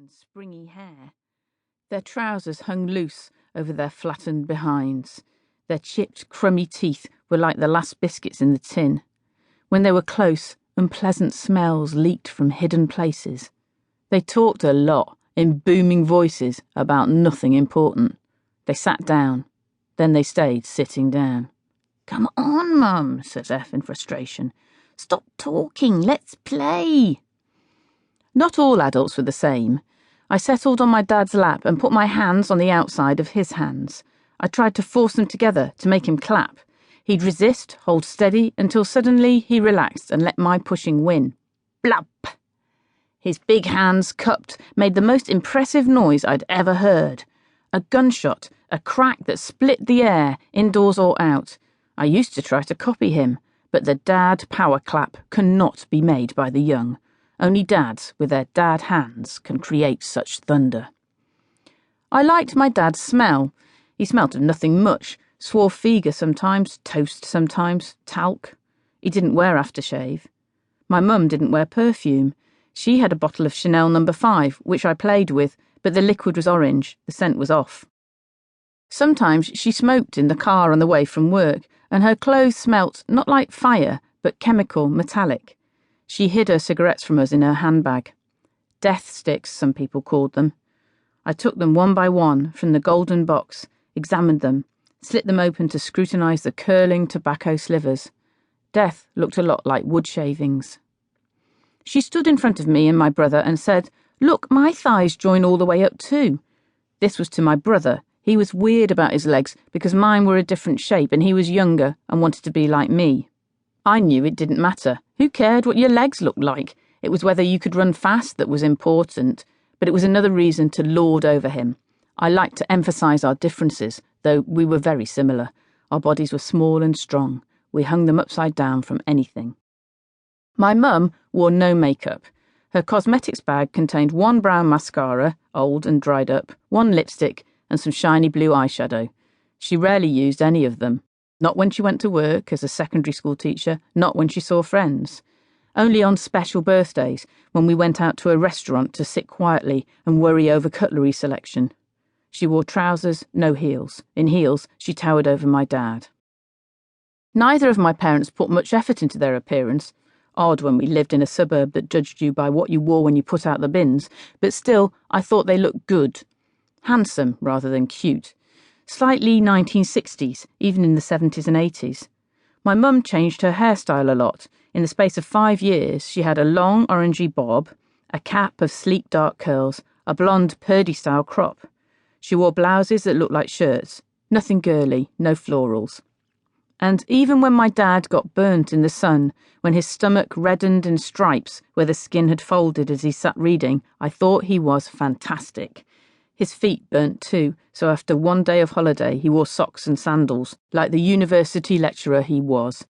and springy hair. Their trousers hung loose over their flattened behinds. Their chipped, crummy teeth were like the last biscuits in the tin. When they were close, unpleasant smells leaked from hidden places. They talked a lot, in booming voices, about nothing important. They sat down. Then they stayed sitting down. "Come on, Mum," says F in frustration. "Stop talking, let's play." Not all adults were the same. I settled on my dad's lap and put my hands on the outside of his hands. I tried to force them together to make him clap. He'd resist, hold steady, until suddenly he relaxed and let my pushing win. Blap! His big hands, cupped, made the most impressive noise I'd ever heard. A gunshot, a crack that split the air, indoors or out. I used to try to copy him, but the dad power clap cannot be made by the young. Only dads with their dad hands can create such thunder. I liked my dad's smell. He smelt of nothing much, swore Fega sometimes, toast sometimes, talc. He didn't wear aftershave. My mum didn't wear perfume. She had a bottle of Chanel No. 5, which I played with, but the liquid was orange, the scent was off. Sometimes she smoked in the car on the way from work, and her clothes smelt not like fire, but chemical, metallic. She hid her cigarettes from us in her handbag. Death sticks, some people called them. I took them one by one from the golden box, examined them, slit them open to scrutinise the curling tobacco slivers. Death looked a lot like wood shavings. She stood in front of me and my brother and said, "Look, my thighs join all the way up too." This was to my brother. He was weird about his legs because mine were a different shape and he was younger and wanted to be like me. I knew it didn't matter. Who cared what your legs looked like? It was whether you could run fast that was important, but it was another reason to lord over him. I liked to emphasise our differences, though we were very similar. Our bodies were small and strong. We hung them upside down from anything. My mum wore no makeup. Her cosmetics bag contained one brown mascara, old and dried up, one lipstick, and some shiny blue eyeshadow. She rarely used any of them. Not when she went to work as a secondary school teacher, not when she saw friends. Only on special birthdays, when we went out to a restaurant to sit quietly and worry over cutlery selection. She wore trousers, no heels. In heels, she towered over my dad. Neither of my parents put much effort into their appearance. Odd when we lived in a suburb that judged you by what you wore when you put out the bins, but still, I thought they looked good. Handsome rather than cute. Slightly 1960s, even in the 70s and 80s. My mum changed her hairstyle a lot. In the space of 5 years, she had a long orangey bob, a cap of sleek dark curls, a blonde Purdy-style crop. She wore blouses that looked like shirts. Nothing girly, no florals. And even when my dad got burnt in the sun, when his stomach reddened in stripes where the skin had folded as he sat reading, I thought he was fantastic. His feet burnt too, so after one day of holiday he wore socks and sandals, like the university lecturer he was.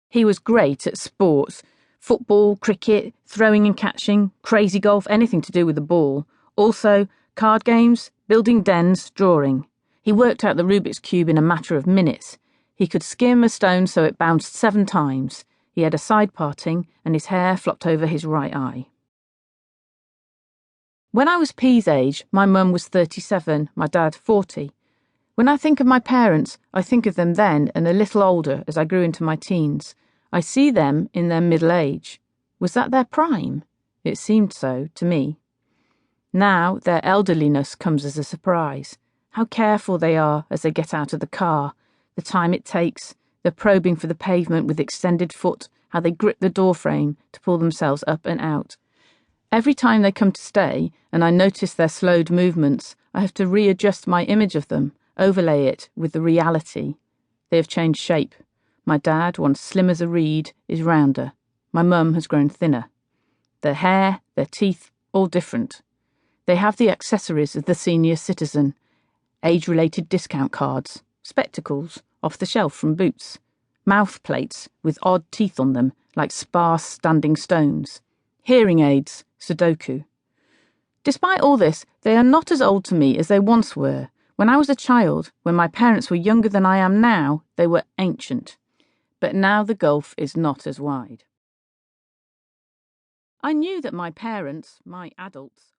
He was great at sports, football, cricket, throwing and catching, crazy golf, anything to do with the ball. Also, card games, building dens, drawing. He worked out the Rubik's Cube in a matter of minutes. He could skim a stone so it bounced 7 times. He had a side parting, and his hair flopped over his right eye. When I was P's age, my mum was 37, my dad 40. When I think of my parents, I think of them then and a little older as I grew into my teens. I see them in their middle age. Was that their prime? It seemed so to me. Now their elderliness comes as a surprise. How careful they are as they get out of the car, the time it takes, the probing for the pavement with extended foot, how they grip the doorframe to pull themselves up and out. Every time they come to stay, and I notice their slowed movements, I have to readjust my image of them, overlay it with the reality. They have changed shape. My dad, once slim as a reed, is rounder. My mum has grown thinner. Their hair, their teeth, all different. They have the accessories of the senior citizen. Age-related discount cards, spectacles, off the shelf from Boots, mouth plates with odd teeth on them, like sparse standing stones, hearing aids, Sudoku. Despite all this, they are not as old to me as they once were. When I was a child, when my parents were younger than I am now, they were ancient. But now the gulf is not as wide. I knew that my parents, my adults,